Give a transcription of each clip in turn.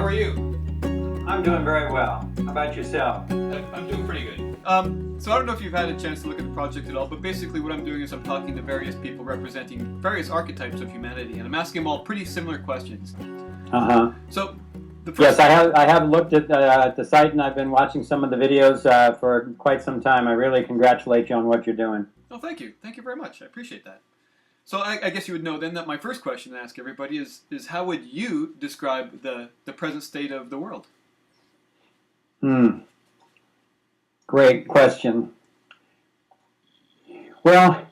are you? I'm doing very well. How about yourself? I'm doing pretty good. So I don't know if you've had a chance to look at the project at all, but basically what I'm doing is I'm talking to various people representing various archetypes of humanity, and I'm asking them all pretty similar questions. So the first Yes, I have looked at the site, and I've been watching some of the videos for quite some time. I really congratulate you on what you're doing. Oh, thank you. Thank you very much. I appreciate that. So I guess you would know then that my first question to ask everybody is how would you describe the present state of the world? Great question. Well,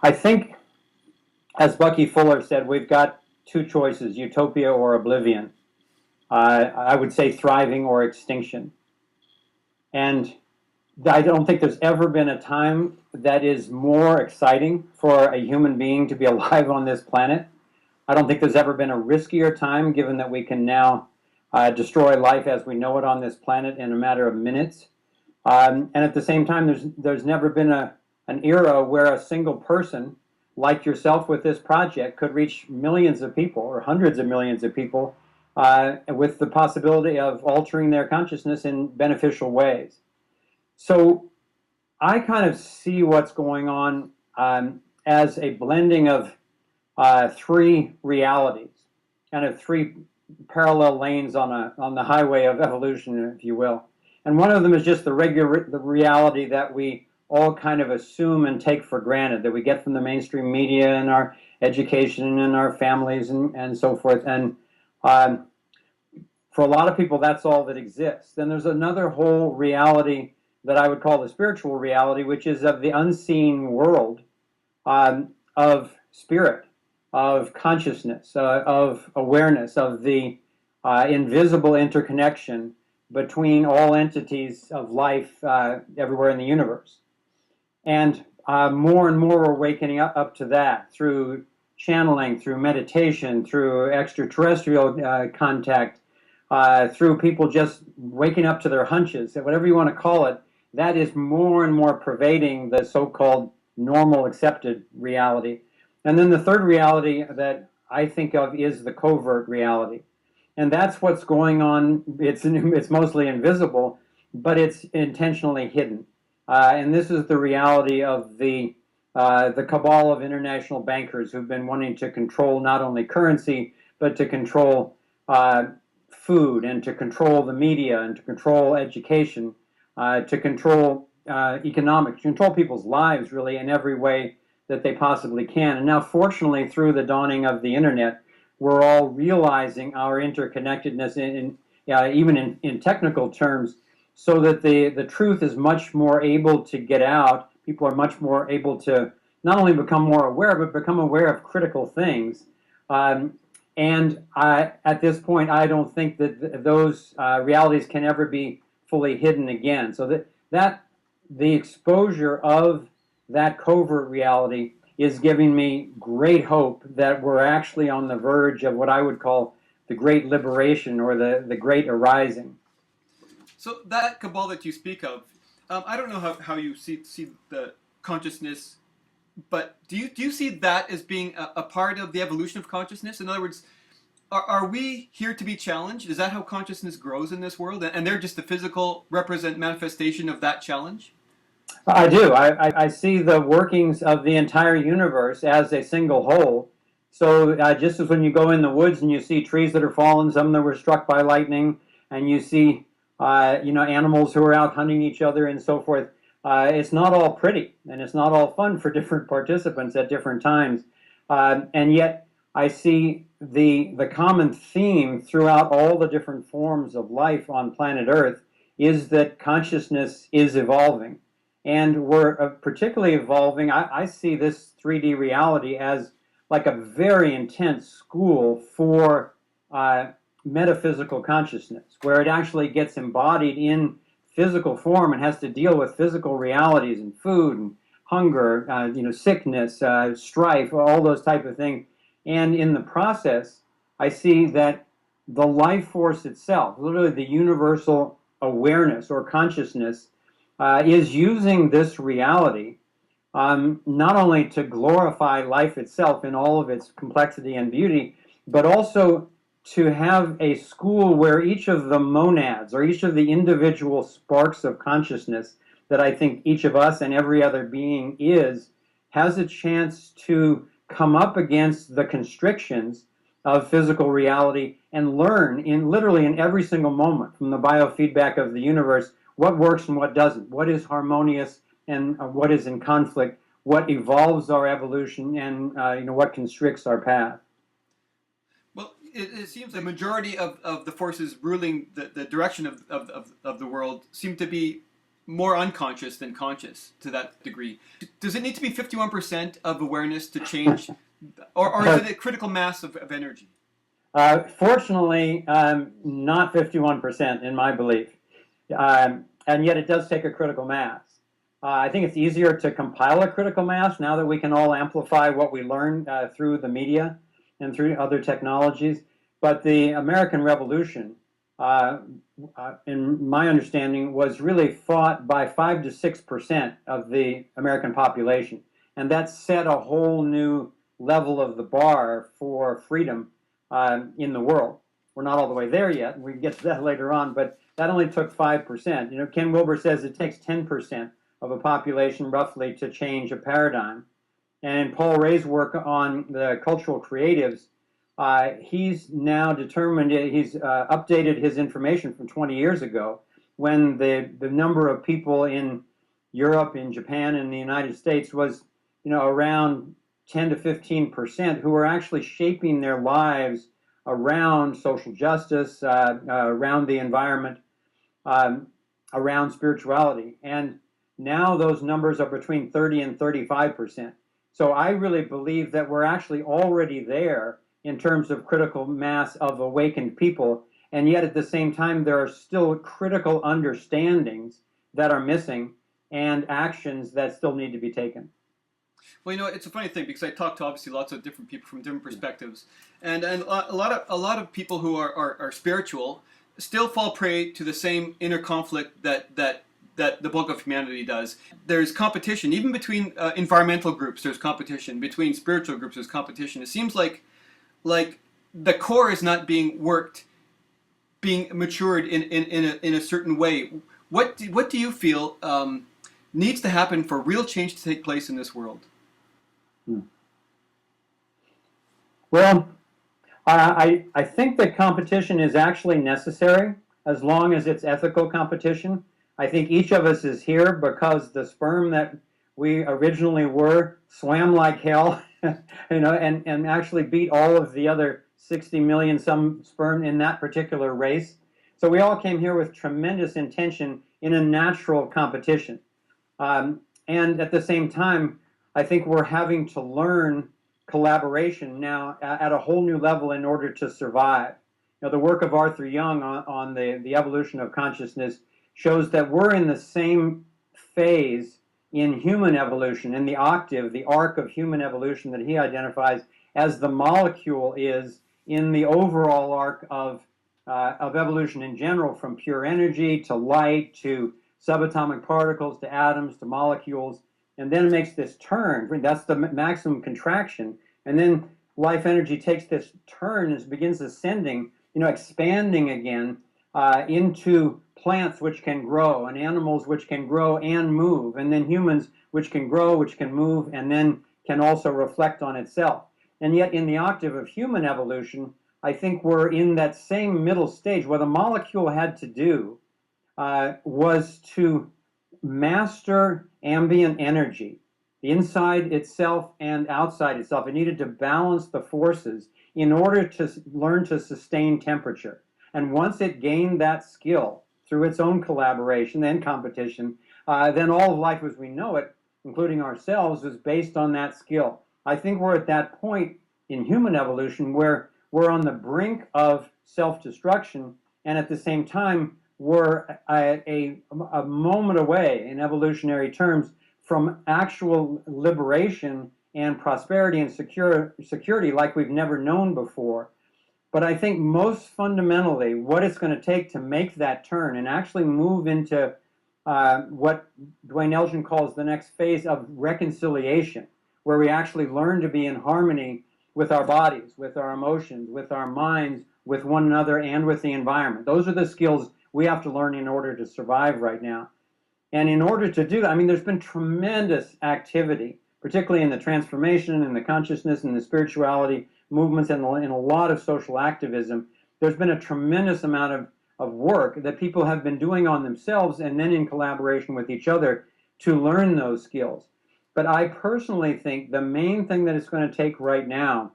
I think, as Bucky Fuller said, we've got two choices, utopia or oblivion. I would say thriving or extinction. And I don't think there's ever been a time that is more exciting for a human being to be alive on this planet. I don't think there's ever been a riskier time, given that we can now destroy life as we know it on this planet in a matter of minutes. And at the same time, there's never been an era where a single person like yourself with this project could reach millions of people or hundreds of millions of people with the possibility of altering their consciousness in beneficial ways. So I kind of see what's going on as a blending of three realities, kind of three parallel lanes on the highway of evolution, if you will. And one of them is just the reality that we all kind of assume and take for granted, that we get from the mainstream media and our education and our families and so forth. And for a lot of people, that's all that exists. Then there's another whole reality that I would call the spiritual reality, which is of the unseen world of spirit, of consciousness, of awareness, of the invisible interconnection between all entities of life everywhere in the universe. And more and more we're waking up to that through channeling, through meditation, through extraterrestrial contact, through people just waking up to their hunches, whatever you want to call it. That is more and more pervading the so-called normal accepted reality. And then the third reality that I think of is the covert reality. And that's what's going on. It's mostly invisible, but it's intentionally hidden. And this is the reality of the cabal of international bankers who've been wanting to control not only currency, but to control food and to control the media and to control education, to control economics, to control people's lives really in every way that they possibly can. And now, fortunately, through the dawning of the internet, we're all realizing our interconnectedness even in technical terms, so that the truth is much more able to get out. People are much more able to not only become more aware, but become aware of critical things. And at this point, I don't think that those realities can ever be fully hidden again. So that the exposure of that covert reality is giving me great hope that we're actually on the verge of what I would call the great liberation or the great arising. So that cabal that you speak of, I don't know how you see the consciousness, but do you see that as being a part of the evolution of consciousness? In other words, are we here to be challenged? Is that how consciousness grows in this world? And they're just the physical manifestation of that challenge? I do. I see the workings of the entire universe as a single whole. So just as when you go in the woods and you see trees that are fallen, some that were struck by lightning, and you see animals who are out hunting each other and so forth, it's not all pretty and it's not all fun for different participants at different times. And yet I see the common theme throughout all the different forms of life on planet Earth is that consciousness is evolving. And we're particularly evolving. I see this 3D reality as like a very intense school for metaphysical consciousness, where it actually gets embodied in physical form and has to deal with physical realities and food and hunger, sickness, strife, all those type of things. And in the process, I see that the life force itself, literally the universal awareness or consciousness, is using this reality not only to glorify life itself in all of its complexity and beauty, but also to have a school where each of the monads or each of the individual sparks of consciousness that I think each of us and every other being is, has a chance to come up against the constrictions of physical reality and learn in literally in every single moment from the biofeedback of the universe what works and what doesn't, what is harmonious and what is in conflict, what evolves our evolution, and what constricts our path. Well, it seems the majority of the forces ruling the direction of the world seem to be more unconscious than conscious to that degree. Does it need to be 51% of awareness to change, or is it a critical mass of energy? Fortunately, not 51% in my belief. And yet it does take a critical mass. I think it's easier to compile a critical mass now that we can all amplify what we learn through the media and through other technologies. But the American Revolution, in my understanding, was really fought by 5 to 6% of the American population. And that set a whole new level of the bar for freedom in the world. We're not all the way there yet, and we can get to that later on, but that only took 5%. Ken Wilber says it takes 10% of a population roughly to change a paradigm. And in Paul Ray's work on the cultural creatives, he's now determined, he's updated his information from 20 years ago when the number of people in Europe, in Japan, and the United States was around 10 to 15% who were actually shaping their lives around social justice, around the environment, around spirituality. And now those numbers are between 30 and 35%. So I really believe that we're actually already there in terms of critical mass of awakened people. And yet at the same time, there are still critical understandings that are missing and actions that still need to be taken. Well, it's a funny thing because I talk to obviously lots of different people from different perspectives, and a lot of people who are spiritual still fall prey to the same inner conflict that the bulk of humanity does. There's competition even between environmental groups. There's competition between spiritual groups. There's competition. It seems like the core is not being worked, being matured in a certain way. What do you feel needs to happen for real change to take place in this world? Well, I think that competition is actually necessary as long as it's ethical competition. I think each of us is here because the sperm that we originally were swam like hell, and actually beat all of the other 60 million some sperm in that particular race. So we all came here with tremendous intention in a natural competition. And at the same time, I think we're having to learn collaboration now at a whole new level in order to survive. The work of Arthur Young on the evolution of consciousness shows that we're in the same phase in human evolution, in the octave, the arc of human evolution that he identifies as the molecule is in the overall arc of evolution in general, from pure energy to light to subatomic particles to atoms to molecules. And then it makes this turn. That's the maximum contraction. And then life energy takes this turn and begins ascending, expanding again into plants which can grow, and animals which can grow and move, and then humans which can grow, which can move, and then can also reflect on itself. And yet in the octave of human evolution, I think we're in that same middle stage. What a molecule had to do was to master ambient energy, inside itself and outside itself. It needed to balance the forces in order to learn to sustain temperature. And once it gained that skill through its own collaboration and competition, then all of life as we know it, including ourselves, is based on that skill. I think we're at that point in human evolution where we're on the brink of self-destruction, and at the same time, we're a moment away in evolutionary terms from actual liberation and prosperity and security like we've never known before. But I think most fundamentally, what it's going to take to make that turn and actually move into what Dwayne Elgin calls the next phase of reconciliation, where we actually learn to be in harmony with our bodies, with our emotions, with our minds, with one another and with the environment. Those are the skills we have to learn in order to survive right now. And in order to do that, I mean, there's been tremendous activity, particularly in the transformation and the consciousness and the spirituality movements and in a lot of social activism. There's been a tremendous amount of work that people have been doing on themselves and then in collaboration with each other to learn those skills. But I personally think the main thing that it's going to take right now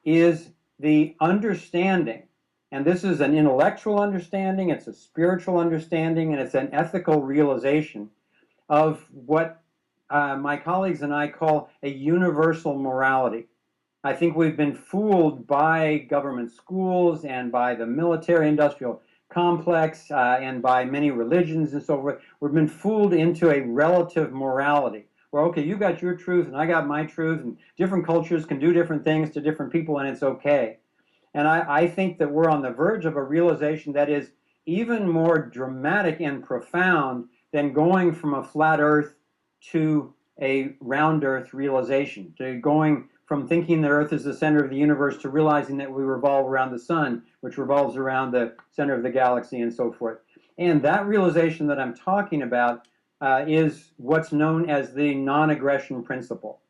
is the understanding, and this is an intellectual understanding, it's a spiritual understanding, and it's an ethical realization of what my colleagues and I call a universal morality. I think we've been fooled by government schools and by the military-industrial complex and by many religions and so forth. We've been fooled into a relative morality where, okay, you got your truth and I got my truth, and different cultures can do different things to different people and it's okay. And I think that we're on the verge of a realization that is even more dramatic and profound than going from a flat earth to a round earth realization, to going from thinking that Earth is the center of the universe to realizing that we revolve around the sun, which revolves around the center of the galaxy and so forth. And that realization that I'm talking about is what's known as the non-aggression principle.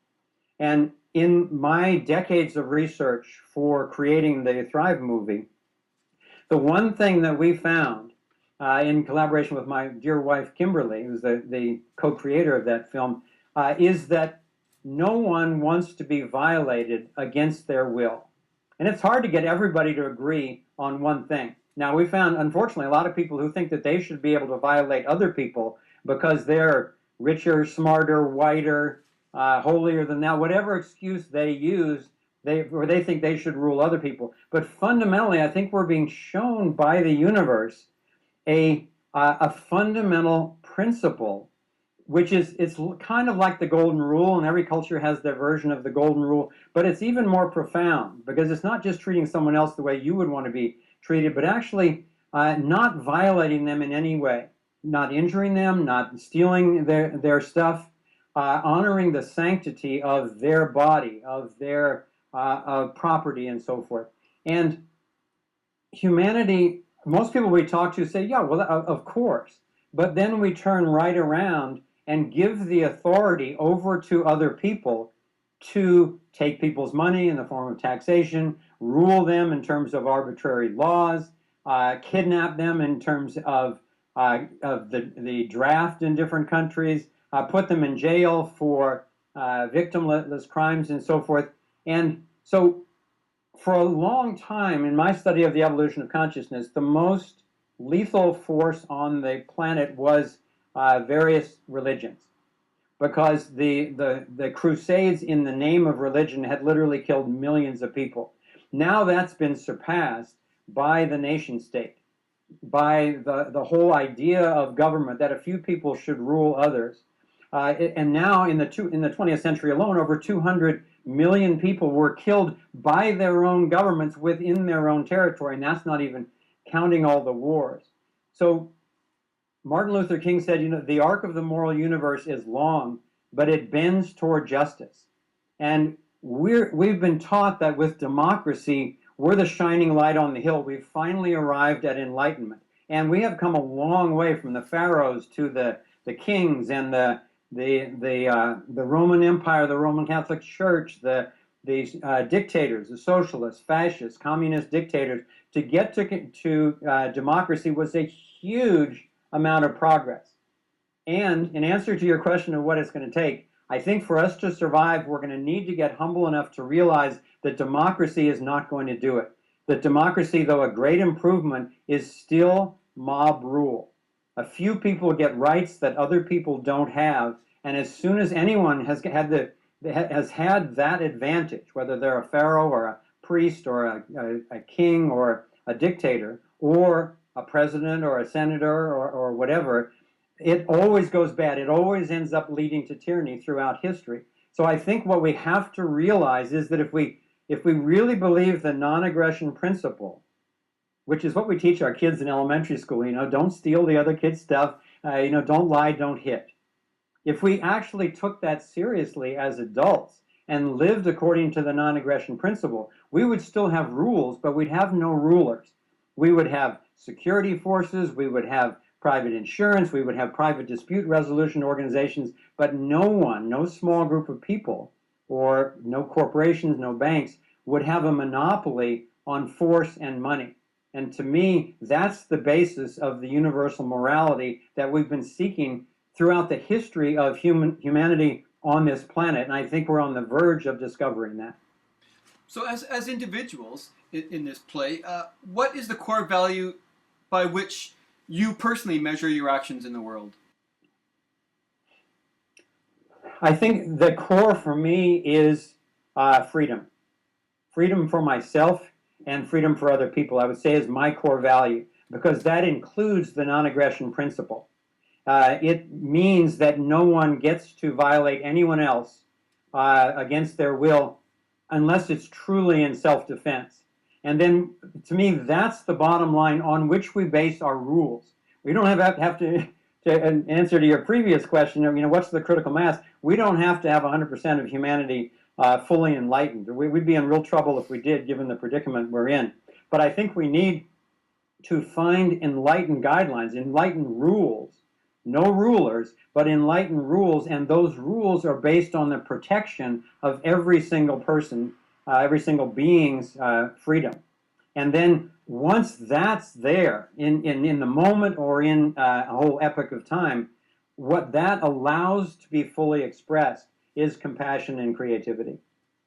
And in my decades of research for creating the Thrive movie, the one thing that we found in collaboration with my dear wife, Kimberly, who's the co-creator of that film, is that no one wants to be violated against their will. And it's hard to get everybody to agree on one thing. Now, we found, unfortunately, a lot of people who think that they should be able to violate other people because they're richer, smarter, whiter, holier than thou, whatever excuse they use, or they think they should rule other people. But fundamentally, I think we're being shown by the universe a fundamental principle, which is, it's kind of like the golden rule, and every culture has their version of the golden rule, but it's even more profound because it's not just treating someone else the way you would want to be treated, but actually not violating them in any way, not injuring them, not stealing their stuff, honoring the sanctity of their body, of their property, and so forth. And humanity, most people we talk to say, yeah, well, of course. But then we turn right around and give the authority over to other people to take people's money in the form of taxation, rule them in terms of arbitrary laws, kidnap them in terms of the draft in different countries, put them in jail for victimless crimes and so forth. And so for a long time in my study of the evolution of consciousness, the most lethal force on the planet was various religions, because the crusades in the name of religion had literally killed millions of people. Now that's been surpassed by the nation state, by the whole idea of government, that a few people should rule others. And now in the 20th century alone, over 200 million people were killed by their own governments within their own territory, and that's not even counting all the wars. So Martin Luther King said, the arc of the moral universe is long, but it bends toward justice. And we've been taught that with democracy, we're the shining light on the hill. We've finally arrived at enlightenment. And we have come a long way from the pharaohs to the kings and the Roman Empire, the Roman Catholic Church, the dictators, the socialists, fascists, communist dictators. To get to democracy was a huge amount of progress. And in answer to your question of what it's going to take, I think for us to survive, we're going to need to get humble enough to realize that democracy is not going to do it. That democracy, though a great improvement, is still mob rule. A few people get rights that other people don't have, and as soon as anyone has had that advantage, whether they're a pharaoh or a priest or a king or a dictator or a president or a senator or whatever, it always goes bad. It always ends up leading to tyranny throughout history. So I think what we have to realize is that if we really believe the non-aggression principle, which is what we teach our kids in elementary school, don't steal the other kid's stuff, don't lie, don't hit. If we actually took that seriously as adults and lived according to the non-aggression principle, we would still have rules, but we'd have no rulers. We would have security forces, we would have private insurance, we would have private dispute resolution organizations, but no one, no small group of people, or no corporations, no banks, would have a monopoly on force and money. And to me, that's the basis of the universal morality that we've been seeking throughout the history of humanity on this planet. And I think we're on the verge of discovering that. So, as individuals in this play, what is the core value by which you personally measure your actions in the world? I think the core for me is freedom. Freedom for myself and freedom for other people, I would say, is my core value, because that includes the non-aggression principle. It means that no one gets to violate anyone else against their will unless it's truly in self-defense. And then, to me, that's the bottom line on which we base our rules. We don't have to answer to your previous question, what's the critical mass? We don't have to have 100% of humanity fully enlightened. We'd be in real trouble if we did, given the predicament we're in. But I think we need to find enlightened guidelines, enlightened rules. No rulers, but enlightened rules, and those rules are based on the protection of every single person, every single being's freedom. And then once that's there, in the moment or in a whole epoch of time, what that allows to be fully expressed is compassion and creativity.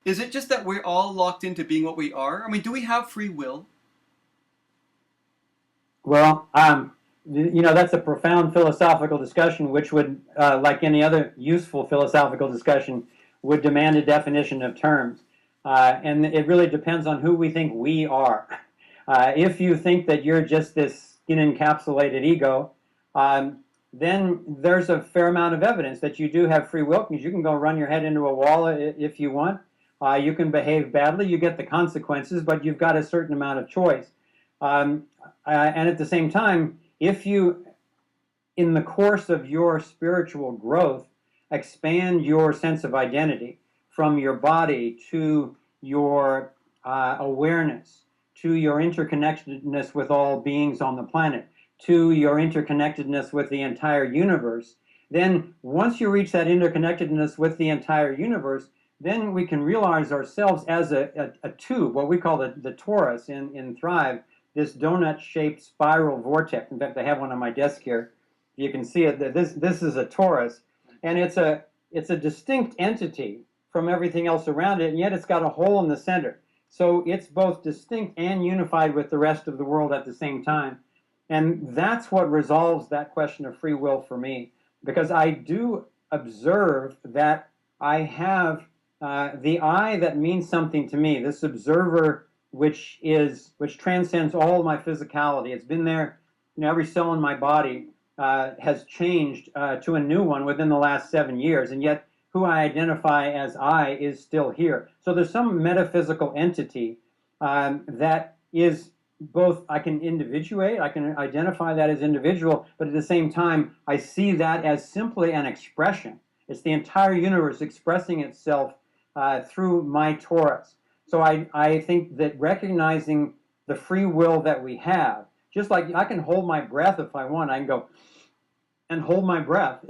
Is it just that we're all locked into being what we are? I mean, do we have free will? Well, that's a profound philosophical discussion, which would, like any other useful philosophical discussion, would demand a definition of terms. And it really depends on who we think we are. If you think that you're just this skin-encapsulated ego, then there's a fair amount of evidence that you do have free will, because you can go run your head into a wall if you want. You can behave badly, you get the consequences, but you've got a certain amount of choice. And at the same time, if you, in the course of your spiritual growth, expand your sense of identity from your body to your awareness, to your interconnectedness with all beings on the planet, to your interconnectedness with the entire universe, then once you reach that interconnectedness with the entire universe, then we can realize ourselves as a tube, what we call the torus in Thrive, this donut-shaped spiral vortex. In fact, I have one on my desk here. You can see it. This is a torus, and it's a distinct entity from everything else around it, and yet it's got a hole in the center. So it's both distinct and unified with the rest of the world at the same time. And that's what resolves that question of free will for me, because I do observe that I have the I that means something to me, this observer which transcends all my physicality. It's been there, every cell in my body has changed to a new one within the last 7 years, and yet who I identify as I is still here. So there's some metaphysical entity that is both, I can individuate, I can identify that as individual, but at the same time, I see that as simply an expression. It's the entire universe expressing itself through my torus. So I think that recognizing the free will that we have, just like I can hold my breath if I want, I can go and hold my breath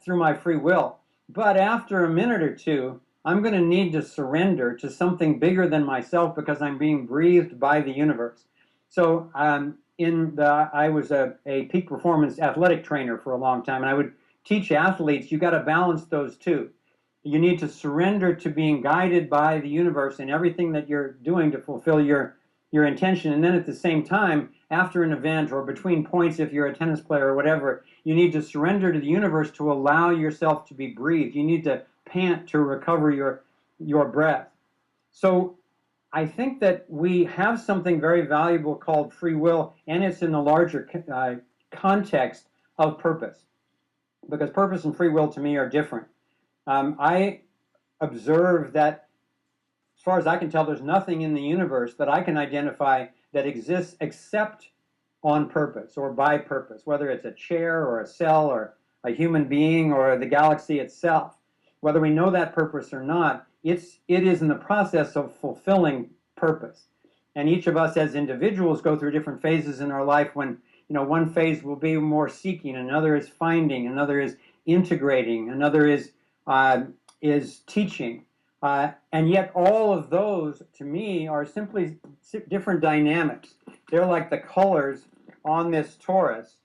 through my free will. But after a minute or two, I'm going to need to surrender to something bigger than myself because I'm being breathed by the universe. So I was a peak performance athletic trainer for a long time, and I would teach athletes, you got to balance those two. You need to surrender to being guided by the universe in everything that you're doing to fulfill your intention. And then at the same time, after an event or between points, if you're a tennis player or whatever, you need to surrender to the universe to allow yourself to be breathed. You need to pant to recover your breath. So I think that we have something very valuable called free will, and it's in the larger context of purpose, because purpose and free will to me are different. I observe that, as far as I can tell, there's nothing in the universe that I can identify that exists except on purpose or by purpose, whether it's a chair or a cell or a human being or the galaxy itself. Whether we know that purpose or not, it is in the process of fulfilling purpose. And each of us as individuals go through different phases in our life when, one phase will be more seeking, another is finding, another is integrating, another is teaching. And yet all of those, to me, are simply different dynamics. They're like the colors on this torus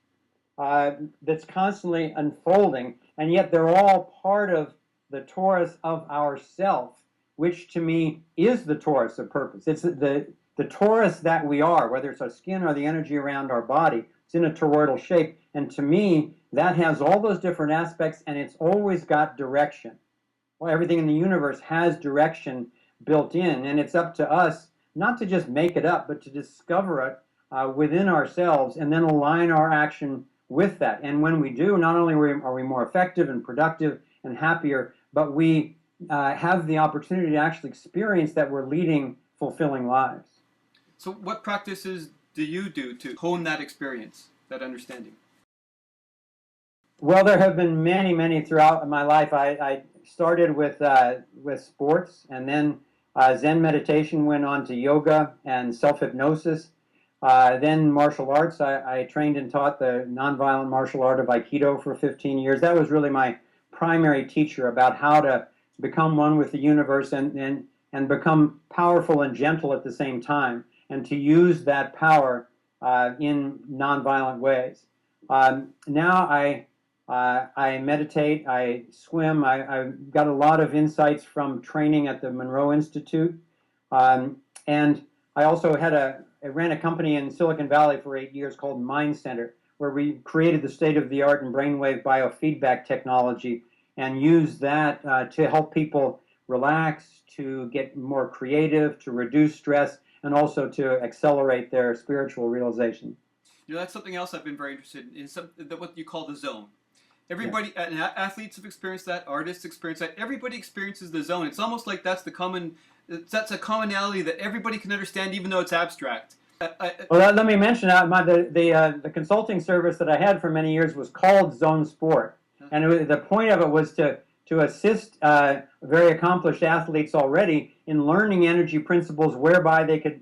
that's constantly unfolding, and yet they're all part of the torus of ourself, which to me is the torus of purpose. It's the torus that we are, whether it's our skin or the energy around our body. It's in a toroidal shape, and to me, that has all those different aspects, and it's always got direction. Well, everything in the universe has direction built in, and it's up to us not to just make it up, but to discover it within ourselves and then align our action with that. And when we do, not only are we more effective and productive and happier, but we have the opportunity to actually experience that we're leading fulfilling lives. So what practices do you do to hone that experience, that understanding? Well, there have been many, many throughout my life. I started with sports, and then Zen meditation, went on to yoga and self-hypnosis. Then martial arts. I trained and taught the nonviolent martial art of Aikido for 15 years. That was really my primary teacher about how to become one with the universe and become powerful and gentle at the same time, and to use that power in nonviolent ways. Now I meditate, I swim, I got a lot of insights from training at the Monroe Institute, and I also I ran a company in Silicon Valley for 8 years called Mind Center, where we created the state-of-the-art in brainwave biofeedback technology and used that to help people relax, to get more creative, to reduce stress, and also to accelerate their spiritual realization. That's something else I've been very interested in, what you call the zone. Everybody, yeah. Athletes have experienced that, artists experience that, everybody experiences the zone. It's almost like that's a commonality that everybody can understand, even though it's abstract. Well, let me mention the consulting service that I had for many years was called Zone Sport, and the point of it was to assist very accomplished athletes already in learning energy principles whereby they could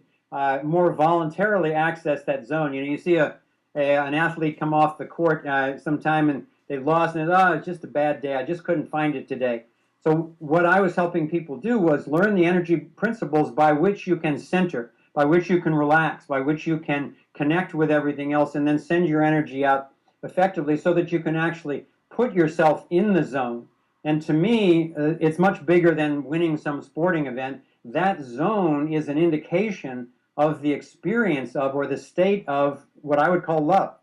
more voluntarily access that zone. You see an athlete come off the court sometime and they lost, and it's just a bad day. I just couldn't find it today. So what I was helping people do was learn the energy principles by which you can center, by which you can relax, by which you can connect with everything else, and then send your energy out effectively so that you can actually put yourself in the zone. And to me, it's much bigger than winning some sporting event. That zone is an indication of the experience of, or the state of, what I would call love.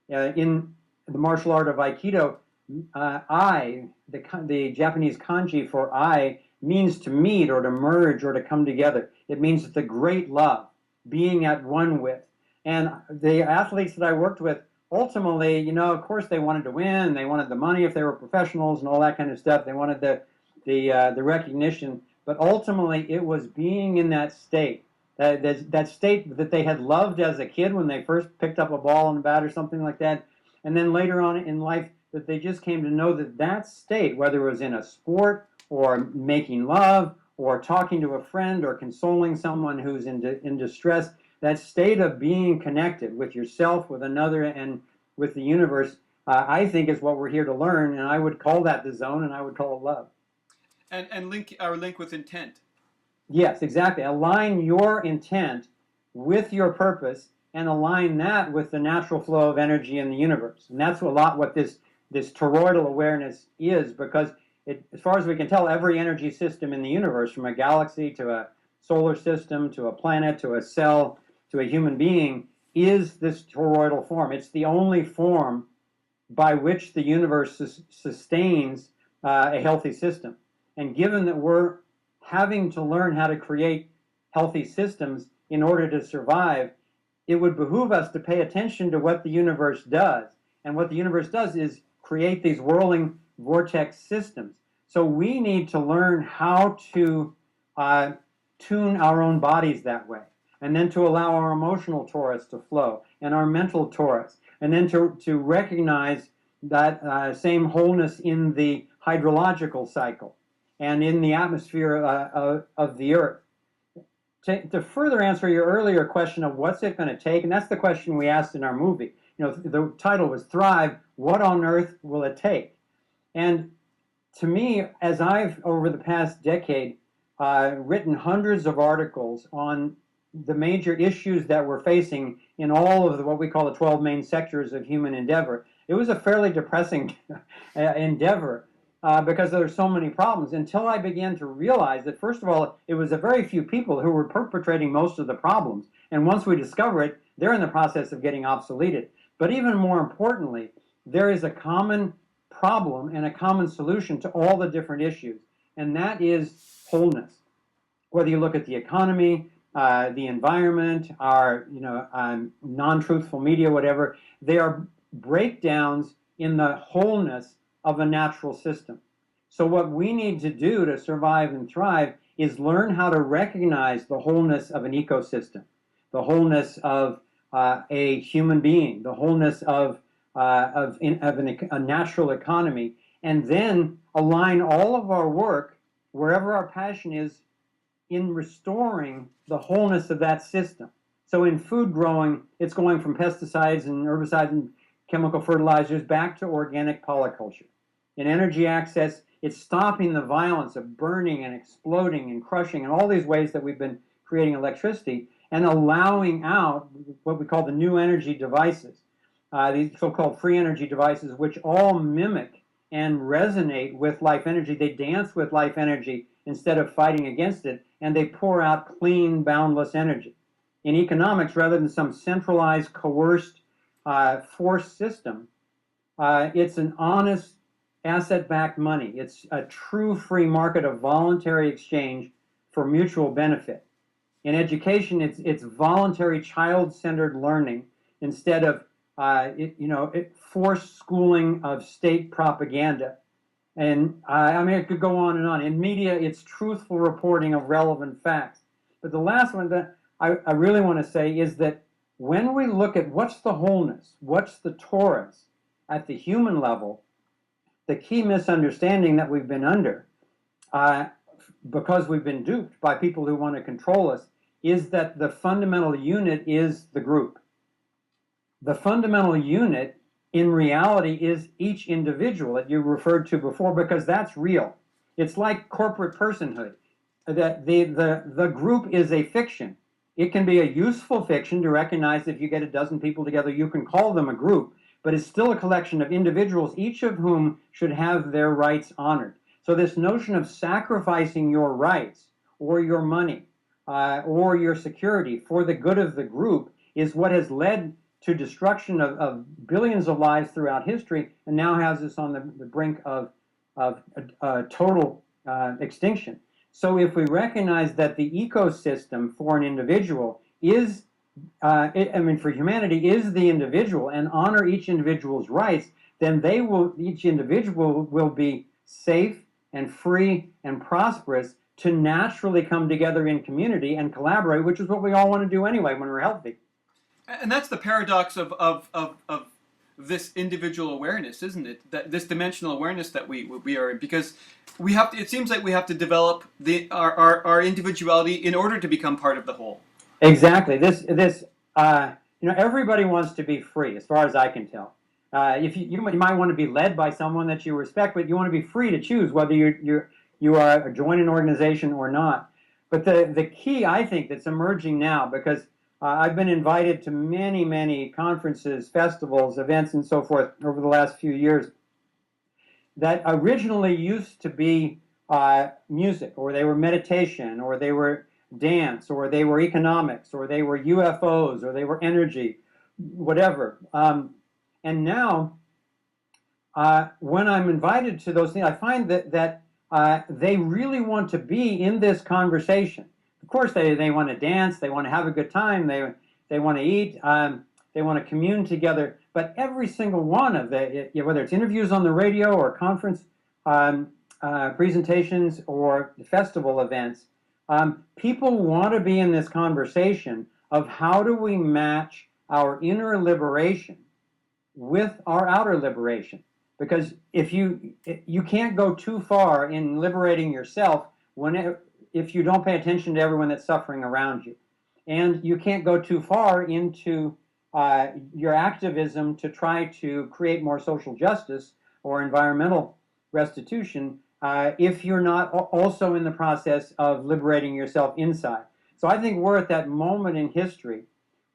In the martial art of Aikido, the Japanese kanji for I, means to meet or to merge or to come together. It means the great love, being at one with. And the athletes that I worked with, ultimately, of course they wanted to win, they wanted the money if they were professionals and all that kind of stuff. They wanted the recognition, but ultimately it was being in that state, that state that they had loved as a kid when they first picked up a ball and a bat or something like that, and then later on in life that they just came to know that state, whether it was in a sport or making love or talking to a friend or consoling someone who's in distress, that state of being connected with yourself, with another, and with the universe, I think is what we're here to learn, and I would call that the zone, and I would call it love. And link with intent. Yes, exactly. Align your intent with your purpose, and align that with the natural flow of energy in the universe. And that's what this toroidal awareness is, because as far as we can tell, every energy system in the universe, from a galaxy to a solar system to a planet to a cell to a human being, is this toroidal form. It's the only form by which the universe sustains a healthy system. And given that we're having to learn how to create healthy systems in order to survive, it would behoove us to pay attention to what the universe does. And what the universe does is create these whirling vortex systems. So we need to learn how to tune our own bodies that way, and then to allow our emotional torus to flow, and our mental torus, and then to recognize that same wholeness in the hydrological cycle. and in the atmosphere of the Earth. To further answer your earlier question of what's it going to take, and that's the question we asked in our movie. The title was Thrive, What on Earth Will It Take? And to me, as I've, over the past decade, written hundreds of articles on the major issues that we're facing in all of what we call the 12 main sectors of human endeavor, it was a fairly depressing endeavor because there are so many problems, until I began to realize that, first of all, it was a very few people who were perpetrating most of the problems. And once we discover it, they're in the process of getting obsoleted. But even more importantly, there is a common problem and a common solution to all the different issues, and that is wholeness. Whether you look at the economy, the environment, our non-truthful media, whatever, they are breakdowns in the wholeness of a natural system. So what we need to do to survive and thrive is learn how to recognize the wholeness of an ecosystem, the wholeness of a human being, the wholeness of a natural economy, and then align all of our work, wherever our passion is, in restoring the wholeness of that system. So in food growing, it's going from pesticides and herbicides and chemical fertilizers back to organic polyculture. In energy access, it's stopping the violence of burning and exploding and crushing and all these ways that we've been creating electricity, and allowing out what we call the new energy devices, these so-called free energy devices, which all mimic and resonate with life energy. They dance with life energy instead of fighting against it, and they pour out clean, boundless energy. In economics, rather than some centralized, coerced, forced system, it's an honest, asset-backed money. It's a true free market of voluntary exchange for mutual benefit. In education, it's voluntary, child-centered learning instead of forced schooling of state propaganda. And I could go on and on. In media, it's truthful reporting of relevant facts. But the last one that I really want to say is that when we look at what's the wholeness, what's the torus at the human level, the key misunderstanding that we've been under, because we've been duped by people who want to control us, is that the fundamental unit is the group. The fundamental unit in reality is each individual that you referred to before, because that's real. It's like corporate personhood. That the group is a fiction. It can be a useful fiction to recognize if you get a dozen people together, you can call them a group, but it's still a collection of individuals, each of whom should have their rights honored. So this notion of sacrificing your rights or your money or your security for the good of the group is what has led to destruction of billions of lives throughout history, and now has us on the brink of total extinction. So if we recognize that the ecosystem for an individual is, for humanity is the individual, and honor each individual's rights, then each individual will be safe and free and prosperous to naturally come together in community and collaborate, which is what we all want to do anyway when we're healthy. And that's the paradox of this individual awareness, isn't it? That this dimensional awareness that we are in, because we have to, it seems like we have to develop our individuality in order to become part of the whole. Exactly. Everybody wants to be free, as far as I can tell. If you might want to be led by someone that you respect, but you want to be free to choose whether you are join an organization or not. But the key, I think, that's emerging now, because I've been invited to many, many conferences, festivals, events, and so forth over the last few years that originally used to be music, or they were meditation, or they were dance, or they were economics, or they were UFOs, or they were energy, whatever. And now, when I'm invited to those things, I find that they really want to be in this conversation. Of course, they want to dance, they want to have a good time, they want to eat, they want to commune together. But every single one of whether it's interviews on the radio or conference presentations or festival events, people want to be in this conversation of how do we match our inner liberation with our outer liberation. because if you can't go too far in liberating yourself if you don't pay attention to everyone that's suffering around you, and you can't go too far into your activism to try to create more social justice or environmental restitution if you're not also in the process of liberating yourself inside. So I think we're at that moment in history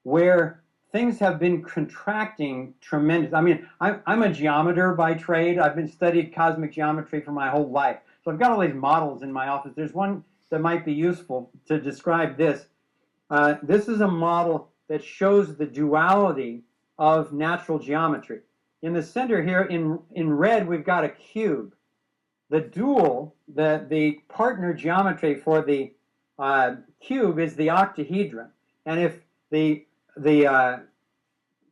where things have been contracting tremendous. I mean, I'm a geometer by trade. I've been studied cosmic geometry for my whole life. So I've got all these models in my office. There's one that might be useful to describe this. This is a model that shows the duality of natural geometry. In the center here, in red, we've got a cube. The dual, the partner geometry for the cube is the octahedron. And if the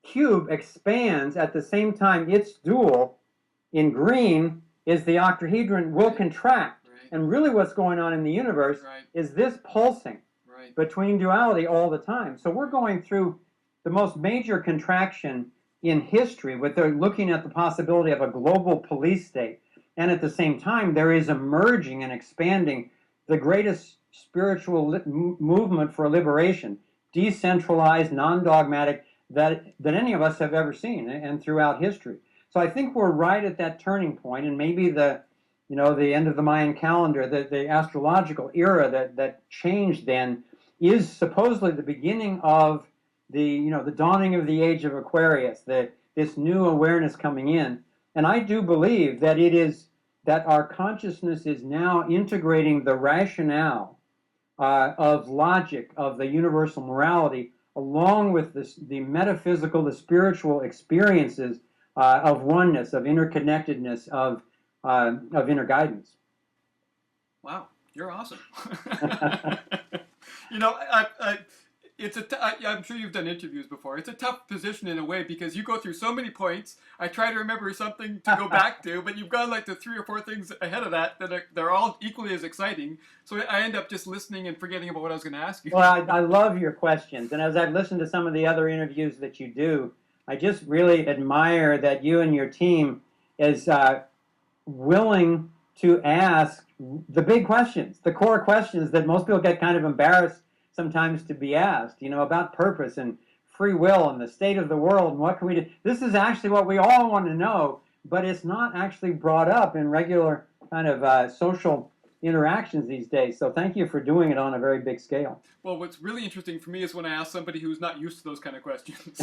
cube expands at the same time its dual, in green, is the octahedron will contract. Right. And really what's going on in the universe is this pulsing between duality all the time. So we're going through the most major contraction in history with looking at the possibility of a global police state. And at the same time, there is emerging and expanding the greatest spiritual movement for liberation, decentralized, non-dogmatic, that any of us have ever seen and throughout history. So I think we're right at that turning point, and maybe the end of the Mayan calendar, the astrological era that changed then is supposedly the beginning of the dawning of the age of Aquarius, this new awareness coming in. And I do believe that that our consciousness is now integrating the rationale of logic, of the universal morality, along with the metaphysical, the spiritual experiences of oneness, of interconnectedness, of inner guidance. Wow, you're awesome. I'm sure you've done interviews before. It's a tough position in a way because you go through so many points. I try to remember something to go back to, but you've got like the 3 or 4 things ahead of that they're all equally as exciting. So I end up just listening and forgetting about what I was going to ask you. Well, I love your questions. And as I've listened to some of the other interviews that you do, I just really admire that you and your team is willing to ask the big questions, the core questions that most people get kind of embarrassed sometimes to be asked, about purpose and free will and the state of the world and what can we do. This is actually what we all want to know, but it's not actually brought up in regular kind of social interactions these days. So thank you for doing it on a very big scale. Well, what's really interesting for me is when I ask somebody who's not used to those kind of questions,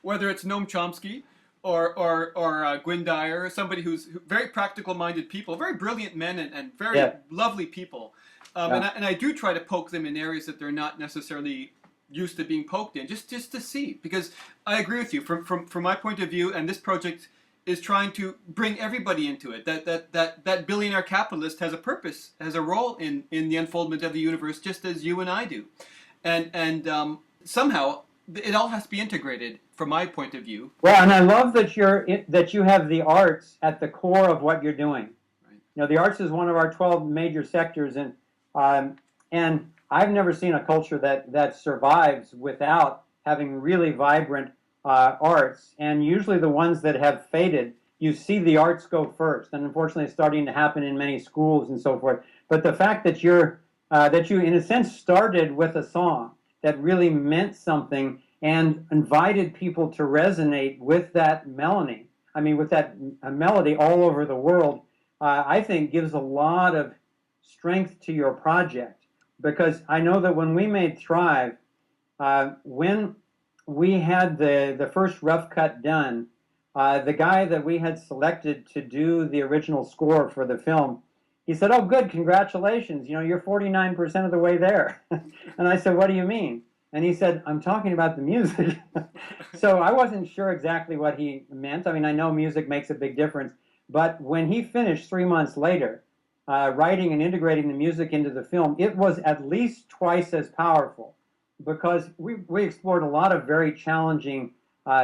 whether it's Noam Chomsky or Gwynne Dyer, somebody who's very practical-minded people, very brilliant men and very lovely people. And I do try to poke them in areas that they're not necessarily used to being poked in, just to see. Because I agree with you, from my point of view, and this project is trying to bring everybody into it. That billionaire capitalist has a purpose, has a role in the unfoldment of the universe, just as you and I do. And somehow it all has to be integrated, from my point of view. Well, and I love that you have the arts at the core of what you're doing. Right. The arts is one of our 12 major sectors, and I've never seen a culture that survives without having really vibrant arts. And usually the ones that have faded, you see the arts go first, and unfortunately it's starting to happen in many schools and so forth. But the fact that you in a sense started with a song that really meant something and invited people to resonate with that melody, with that melody all over the world, I think gives a lot of strength to your project. Because I know that when we made Thrive, when we had the first rough cut done, the guy that we had selected to do the original score for the film, he said, "Oh, good, congratulations, you're 49% of the way there." And I said, "What do you mean?" And he said, "I'm talking about the music." So I wasn't sure exactly what he meant. I know music makes a big difference. But when he finished 3 months later, writing and integrating the music into the film, it was at least twice as powerful, because we explored a lot of very challenging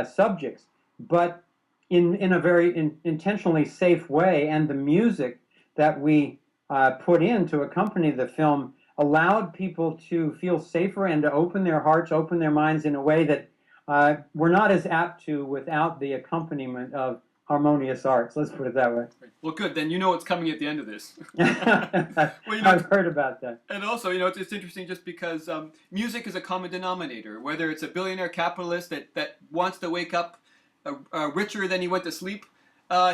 subjects, but in a very intentionally safe way. And the music that we put in to accompany the film allowed people to feel safer and to open their hearts, open their minds in a way that we're not as apt to without the accompaniment of harmonious arts. Let's put it that way. Well, good. Then you know what's coming at the end of this. Well, you know, I've heard about that. and also, you know, it's interesting just because music is a common denominator. Whether it's a billionaire capitalist that wants to wake up richer than he went to sleep,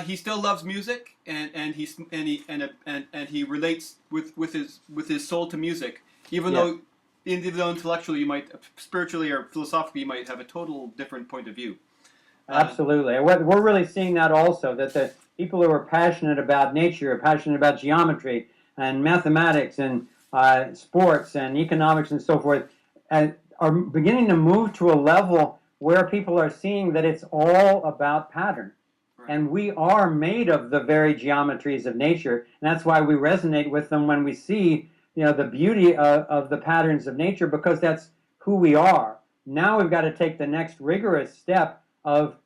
he still loves music, and he relates with his soul to music, even Yeah. though intellectually you might, spiritually or philosophically, you might have a total different point of view. Absolutely. And we're really seeing that also, that the people who are passionate about nature, are passionate about geometry and mathematics and sports and economics and so forth, are beginning to move to a level where people are seeing that it's all about pattern. Right. And we are made of the very geometries of nature. And that's why we resonate with them when we see, you know, the beauty of the patterns of nature, because that's who we are. Now we've got to take the next rigorous step of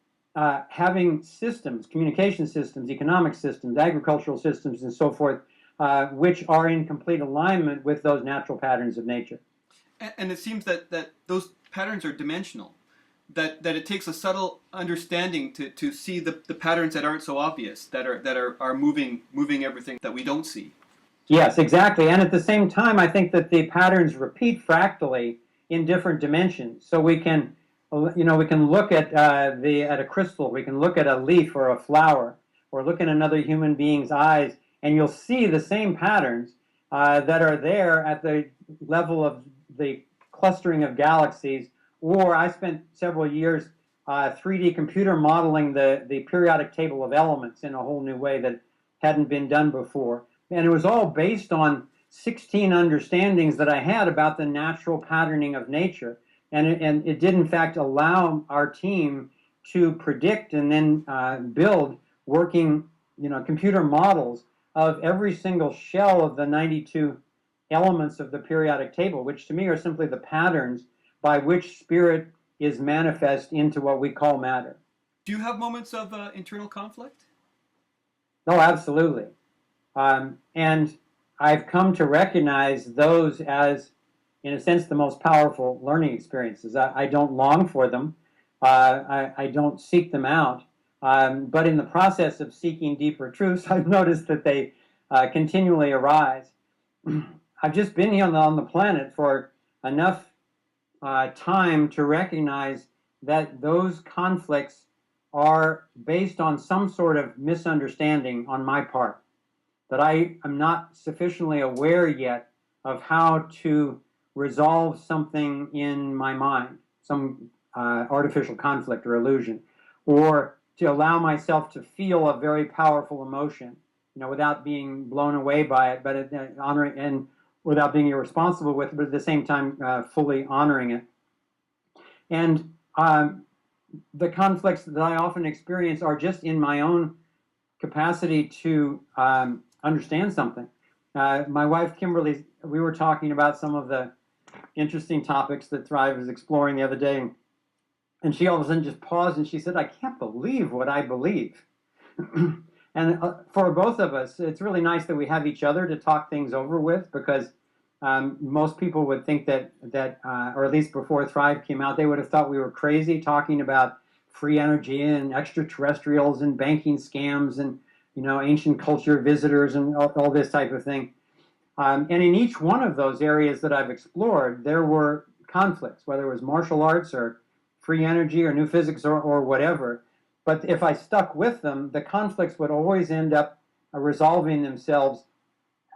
having systems, communication systems, economic systems, agricultural systems, and so forth, which are in complete alignment with those natural patterns of nature. And it seems that those patterns are dimensional. That it takes a subtle understanding to see the patterns that aren't so obvious, that are moving everything that we don't see. Yes, exactly. And at the same time, I think that the patterns repeat fractally in different dimensions. So we can, you know, we can look at at a crystal, we can look at a leaf or a flower, or look at another human being's eyes, and you'll see the same patterns that are there at the level of the clustering of galaxies. Or I spent several years 3D computer modeling the periodic table of elements in a whole new way that hadn't been done before. And it was all based on 16 understandings that I had about the natural patterning of nature. And it did, in fact, allow our team to predict and then build working, you know, computer models of every single shell of the 92 elements of the periodic table, which to me are simply the patterns by which spirit is manifest into what we call matter. Do you have moments of internal conflict? Oh, absolutely. And I've come to recognize those as, in a sense, the most powerful learning experiences. I don't long for them. I don't seek them out. But in the process of seeking deeper truths, I've noticed that they continually arise. I've just been here on the planet for enough time to recognize that those conflicts are based on some sort of misunderstanding on my part, that I am not sufficiently aware yet of how to resolve something in my mind, some artificial conflict or illusion, or to allow myself to feel a very powerful emotion, you know, without being blown away by it, but honoring, and without being irresponsible with it, but at the same time fully honoring it. And the conflicts that I often experience are just in my own capacity to understand something. My wife, Kimberly, we were talking about some of the interesting topics that Thrive is exploring the other day, and she all of a sudden just paused and she said, "I can't believe what I believe." And for both of us, it's really nice that we have each other to talk things over with, because most people would think that, or at least before Thrive came out, they would have thought we were crazy talking about free energy and extraterrestrials and banking scams and, you know, ancient culture visitors and all this type of thing. And in each one of those areas that I've explored, there were conflicts, whether it was martial arts or free energy or new physics or whatever. But if I stuck with them, the conflicts would always end up resolving themselves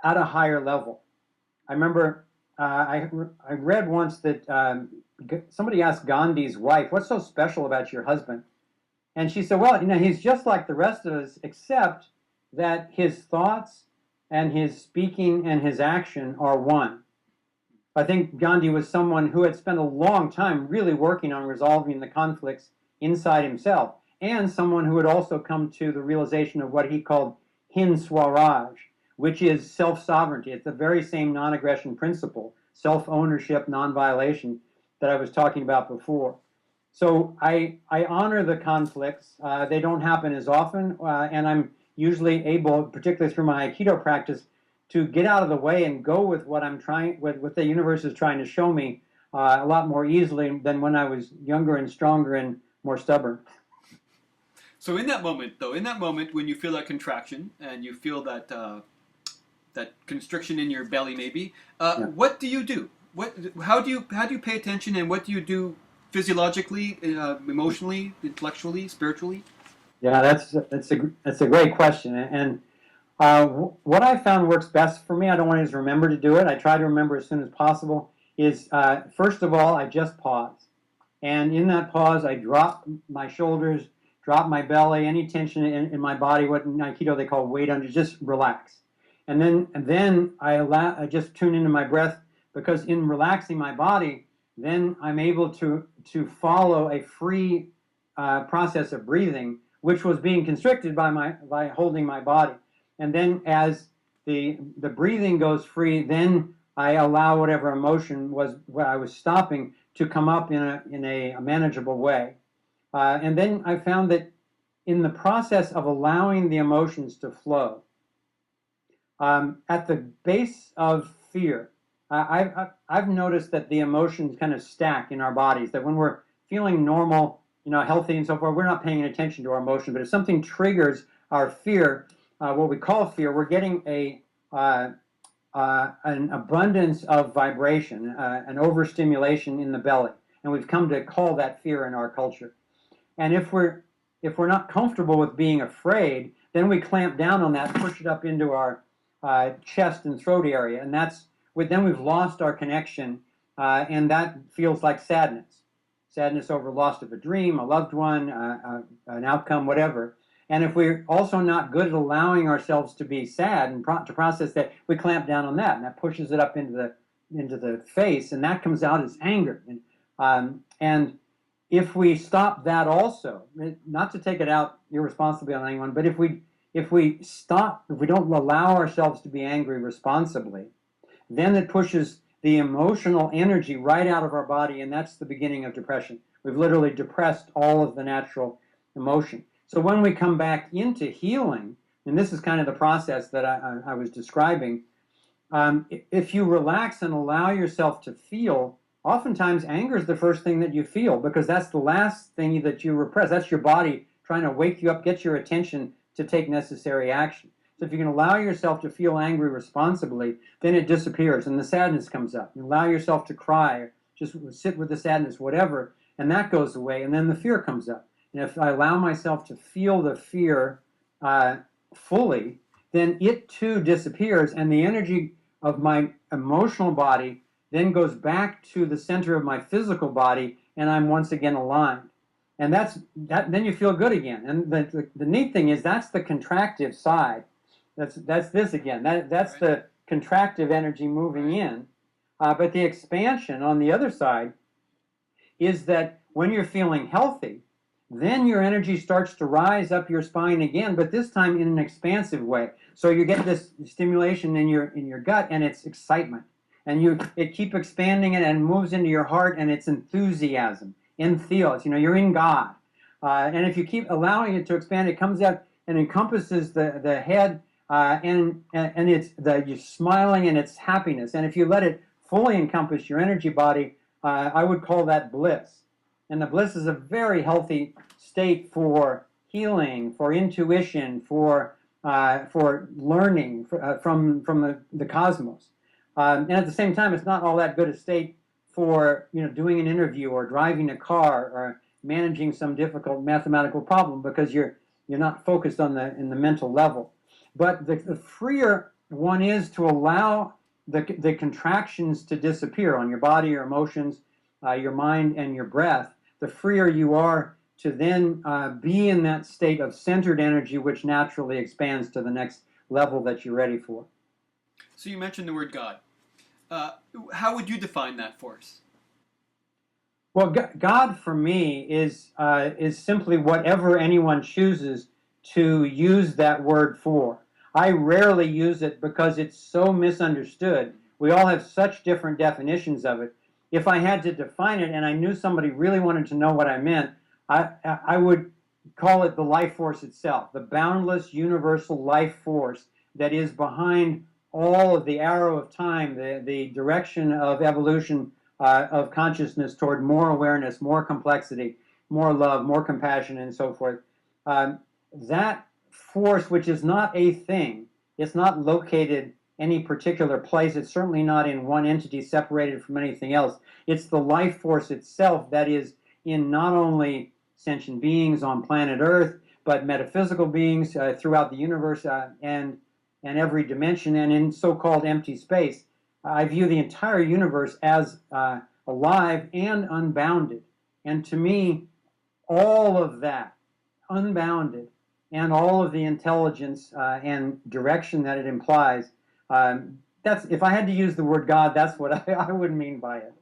at a higher level. I remember I read once that somebody asked Gandhi's wife, "What's so special about your husband?" And she said, "Well, you know, he's just like the rest of us, except that his thoughts and his speaking and his action are one." I think Gandhi was someone who had spent a long time really working on resolving the conflicts inside himself, and someone who had also come to the realization of what he called Hind Swaraj, which is self-sovereignty. It's the very same non-aggression principle, self-ownership, non-violation that I was talking about before. So I honor the conflicts. They don't happen as often, and I'm usually able, particularly through my Aikido practice, to get out of the way and go with what I'm trying, what the universe is trying to show me a lot more easily than when I was younger and stronger and more stubborn. So in that moment, though, in that moment when you feel that contraction and you feel that that constriction in your belly, maybe, Yeah. what do you do? How do you pay attention, and what do you do physiologically, emotionally, intellectually, spiritually? Yeah, that's a great question, and what I found works best for me. I don't always remember to do it. I try to remember as soon as possible. Is first of all, I just pause, and in that pause, I drop my shoulders, drop my belly, any tension in my body. What in Aikido they call weight under. Just relax, and then I just tune into my breath, because in relaxing my body, then I'm able to follow a free process of breathing, which was being constricted by holding my body. And then as the breathing goes free, then I allow whatever emotion was what I was stopping to come up in a manageable way. And then I found that in the process of allowing the emotions to flow, at the base of fear, I've noticed that the emotions kind of stack in our bodies. That when we're feeling normal, healthy and so forth, we're not paying attention to our emotion. But if something triggers our fear, what we call fear, we're getting an abundance of vibration, an overstimulation in the belly, and we've come to call that fear in our culture. And if we're not comfortable with being afraid, then we clamp down on that, push it up into our chest and throat area, and then we've lost our connection, and that feels like sadness over loss of a dream, a loved one, an outcome, whatever. And if we're also not good at allowing ourselves to be sad and to process that, we clamp down on that, and that pushes it up into the face, and that comes out as anger. And if we stop that also, not to take it out irresponsibly on anyone, but if we don't allow ourselves to be angry responsibly, then it pushes the emotional energy right out of our body, and that's the beginning of depression. We've literally depressed all of the natural emotion. So when we come back into healing, and this is kind of the process that I was describing, if you relax and allow yourself to feel, oftentimes anger is the first thing that you feel, because that's the last thing that you repress. That's your body trying to wake you up, get your attention to take necessary action. So if you can allow yourself to feel angry responsibly, then it disappears and the sadness comes up. You allow yourself to cry, or just sit with the sadness, whatever, and that goes away, and then the fear comes up. And if I allow myself to feel the fear fully, then it too disappears, and the energy of my emotional body then goes back to the center of my physical body, and I'm once again aligned. And then you feel good again. And the neat thing is that's the contractive side. That's this again. That's Right. the contractive energy moving in. But the expansion on the other side is that when you're feeling healthy, then your energy starts to rise up your spine again, but this time in an expansive way. So you get this stimulation in your gut, and it's excitement, and it keep expanding it and moves into your heart, and it's enthusiasm, entheos. You're in God, and if you keep allowing it to expand, it comes out and encompasses the head, and you're smiling, and it's happiness. And if you let it fully encompass your energy body, I would call that bliss. And the bliss is a very healthy state for healing, for intuition, for learning from the cosmos. And at the same time, it's not all that good a state for doing an interview or driving a car or managing some difficult mathematical problem, because you're not focused in the mental level. But the freer one is to allow the contractions to disappear on your body, your emotions, your mind, and your breath, the freer you are to then be in that state of centered energy, which naturally expands to the next level that you're ready for. So you mentioned the word God. How would you define that for us? Well, God for me is simply whatever anyone chooses to use that word for. I rarely use it because it's so misunderstood. We all have such different definitions of it. If I had to define it and I knew somebody really wanted to know what I meant, I would call it the life force itself, the boundless universal life force that is behind all of the arrow of time, the direction of evolution of consciousness toward more awareness, more complexity, more love, more compassion, and so forth. that force, which is not a thing, it's not located any particular place, it's certainly not in one entity separated from anything else. It's the life force itself that is in not only sentient beings on planet Earth, but metaphysical beings throughout the universe and every dimension, and in so-called empty space. I view the entire universe as alive and unbounded. And to me, all of that, unbounded, and all of the intelligence and direction that it implies, that's, if I had to use the word God, that's what I would mean by it.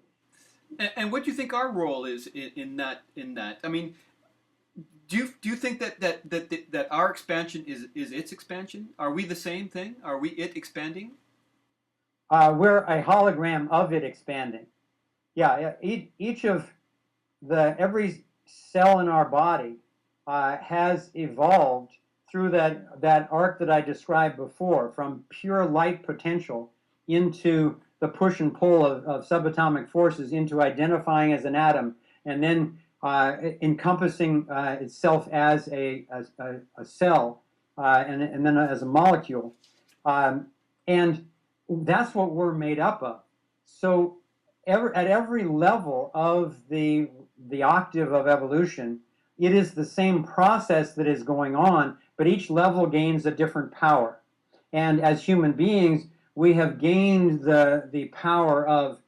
And what do you think our role is in that? I mean, do you think that our expansion is its expansion? Are we the same thing? Are we it expanding? We're a hologram of it expanding. Yeah, each of every cell in our body has evolved through that arc that I described before, from pure light potential into the push and pull of subatomic forces, into identifying as an atom, and then encompassing itself as a cell, and then as a molecule. And that's what we're made up of. So at every level of the octave of evolution, it is the same process that is going on, but each level gains a different power. And as human beings, we have gained the power of,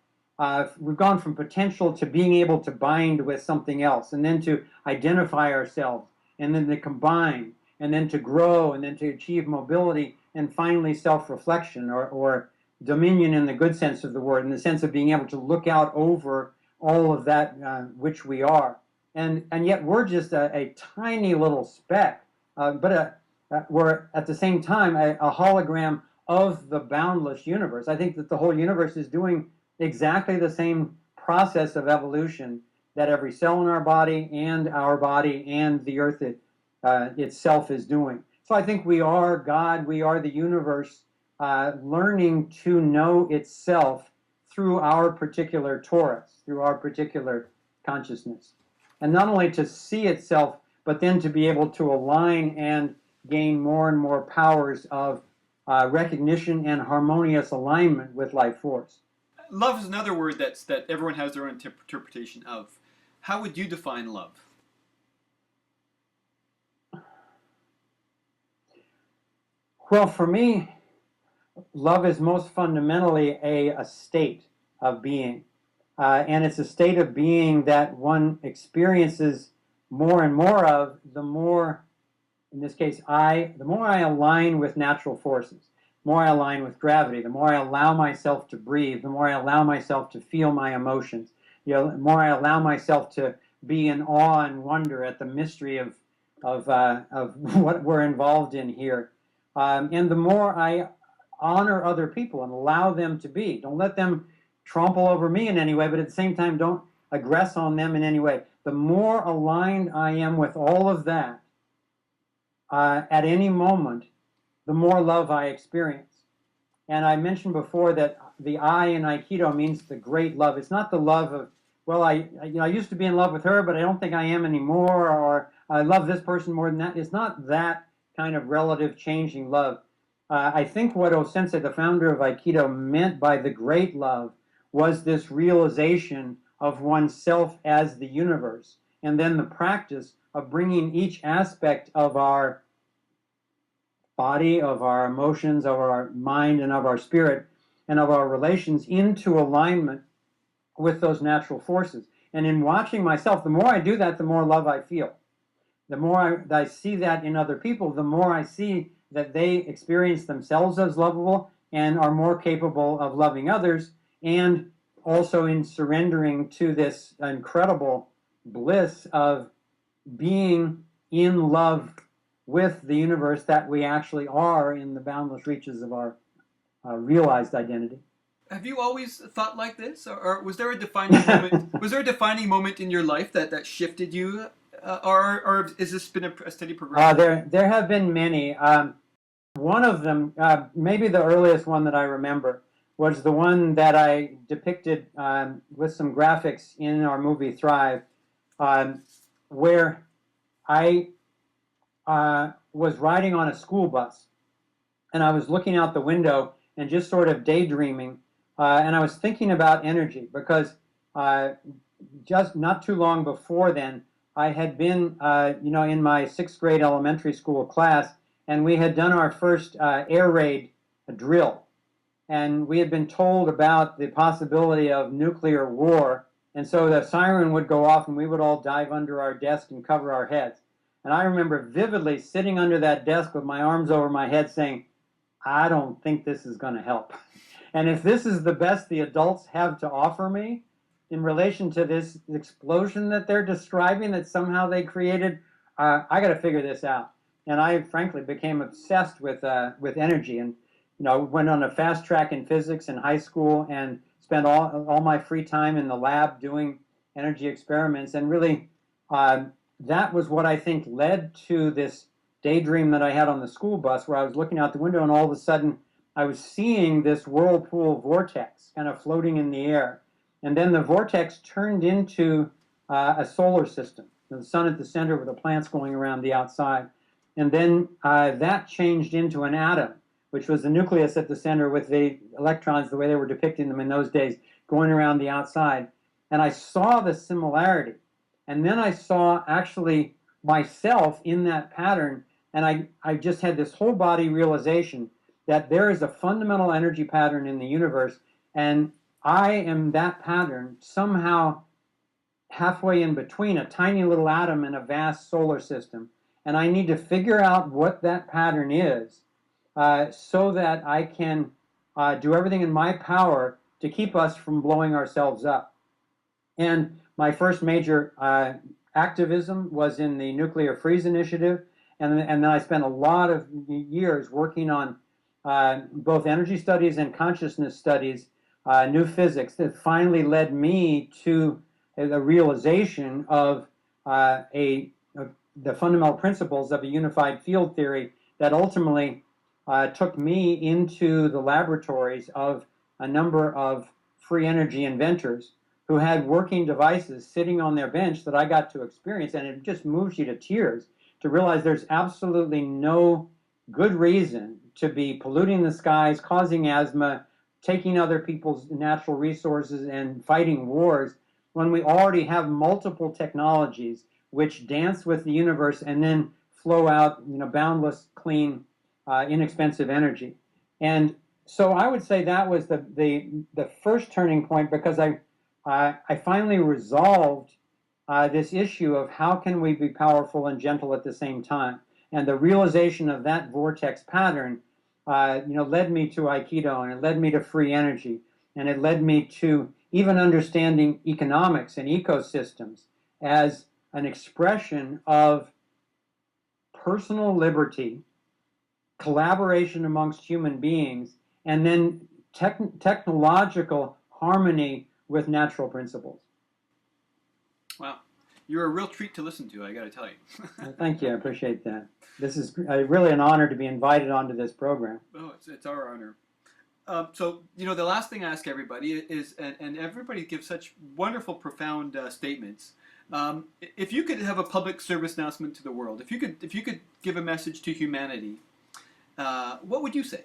we've gone from potential to being able to bind with something else, and then to identify ourselves, and then to combine, and then to grow, and then to achieve mobility, and finally self-reflection, or dominion in the good sense of the word, in the sense of being able to look out over all of that which we are. And yet we're just a tiny little speck, but we're at the same time a hologram of the boundless universe. I think that the whole universe is doing exactly the same process of evolution that every cell in our body and the earth itself is doing. So I think we are God, we are the universe, learning to know itself through our particular torus, through our particular consciousness. And not only to see itself, but then to be able to align and gain more and more powers of recognition and harmonious alignment with life force. Love is another word that everyone has their own interpretation of. How would you define love? Well, for me, love is most fundamentally a state of being. And it's a state of being that one experiences more and more of, the more, in this case, the more I align with natural forces, the more I align with gravity, the more I allow myself to breathe, the more I allow myself to feel my emotions, the more I allow myself to be in awe and wonder at the mystery of what we're involved in here. And the more I honor other people and allow them to be. Don't let them trample over me in any way, but at the same time, don't aggress on them in any way. The more aligned I am with all of that, at any moment, the more love I experience. And I mentioned before that the I in Aikido means the great love. It's not the love of, well, I used to be in love with her, but I don't think I am anymore, or I love this person more than that. It's not that kind of relative changing love. I think what O-sensei, the founder of Aikido, meant by the great love was this realization of oneself as the universe, and then the practice of bringing each aspect of our body, of our emotions, of our mind, and of our spirit, and of our relations into alignment with those natural forces. And in watching myself, the more I do that, the more love I feel. The more I see that in other people, the more I see that they experience themselves as lovable and are more capable of loving others, and also in surrendering to this incredible bliss of being in love with the universe that we actually are in the boundless reaches of our realized identity. Have you always thought like this, or was there a defining moment? Was there a defining moment in your life that shifted you, or has this been a steady progression? There have been many. One of them, maybe the earliest one that I remember, was the one that I depicted with some graphics in our movie Thrive, where I was riding on a school bus, and I was looking out the window and just sort of daydreaming, and I was thinking about energy because just not too long before then, I had been, in my 6th grade elementary school class, and we had done our first air raid drill. And we had been told about the possibility of nuclear war. And so the siren would go off and we would all dive under our desk and cover our heads. And I remember vividly sitting under that desk with my arms over my head saying, I don't think this is going to help. And if this is the best the adults have to offer me in relation to this explosion that they're describing that somehow they created, I got to figure this out. And I frankly became obsessed with energy, and went on a fast track in physics in high school and spent all my free time in the lab doing energy experiments. And really, that was what I think led to this daydream that I had on the school bus, where I was looking out the window and all of a sudden I was seeing this whirlpool vortex kind of floating in the air. And then the vortex turned into a solar system, the sun at the center with the plants going around the outside. And then that changed into an atom, which was the nucleus at the center with the electrons, the way they were depicting them in those days, going around the outside. And I saw the similarity. And then I saw actually myself in that pattern, and I just had this whole body realization that there is a fundamental energy pattern in the universe, and I am that pattern somehow halfway in between a tiny little atom and a vast solar system. And I need to figure out what that pattern is so that I can do everything in my power to keep us from blowing ourselves up. And my first major activism was in the Nuclear Freeze Initiative. And then I spent a lot of years working on both energy studies and consciousness studies, new physics, that finally led me to the realization of the fundamental principles of a unified field theory that ultimately took me into the laboratories of a number of free energy inventors who had working devices sitting on their bench that I got to experience. And it just moves you to tears to realize there's absolutely no good reason to be polluting the skies, causing asthma, taking other people's natural resources and fighting wars when we already have multiple technologies which dance with the universe and then flow out, boundless, clean, inexpensive energy. And so I would say that was the first turning point, because I finally resolved this issue of how can we be powerful and gentle at the same time. And the realization of that vortex pattern, led me to Aikido, and it led me to free energy, and it led me to even understanding economics and ecosystems as an expression of personal liberty, collaboration amongst human beings, and then technological harmony with natural principles. Wow. You're a real treat to listen to, I got to tell you. Thank you. I appreciate that. This is really an honor to be invited onto this program. Oh, it's our honor. So, the last thing I ask everybody is, and everybody gives such wonderful, profound statements. If you could have a public service announcement to the world, if you could give a message to humanity, what would you say?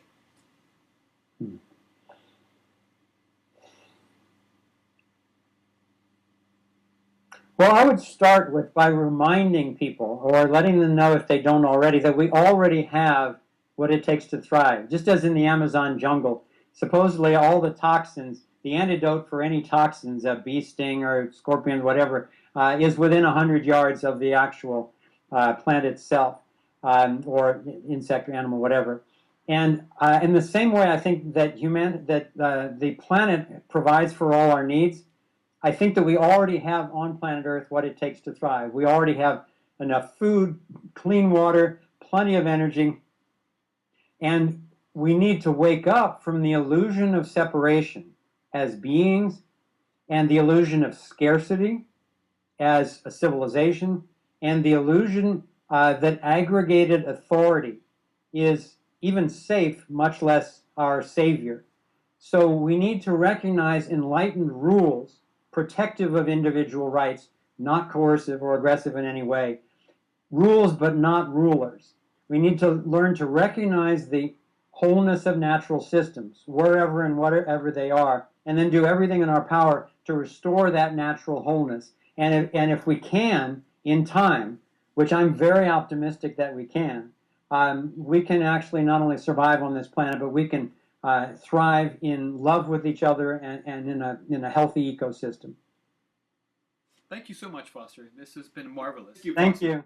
Well, I would start by reminding people, or letting them know if they don't already, that we already have what it takes to thrive. Just as in the Amazon jungle, supposedly all the toxins, the antidote for any toxins, a bee sting or scorpion, whatever, is within 100 yards of the actual plant itself, or insect or animal, whatever. And in the same way, I think that the planet provides for all our needs. I think that we already have on planet Earth what it takes to thrive. We already have enough food, clean water, plenty of energy, and we need to wake up from the illusion of separation as beings and the illusion of scarcity as a civilization, and the illusion that aggregated authority is even safe, much less our savior. So we need to recognize enlightened rules protective of individual rights, not coercive or aggressive in any way, rules but not rulers. We need to learn to recognize the wholeness of natural systems, wherever and whatever they are, and then do everything in our power to restore that natural wholeness. And if we can, in time, which I'm very optimistic that we can actually not only survive on this planet, but we can thrive in love with each other and in a healthy ecosystem. Thank you so much, Foster. This has been marvelous. Thank you.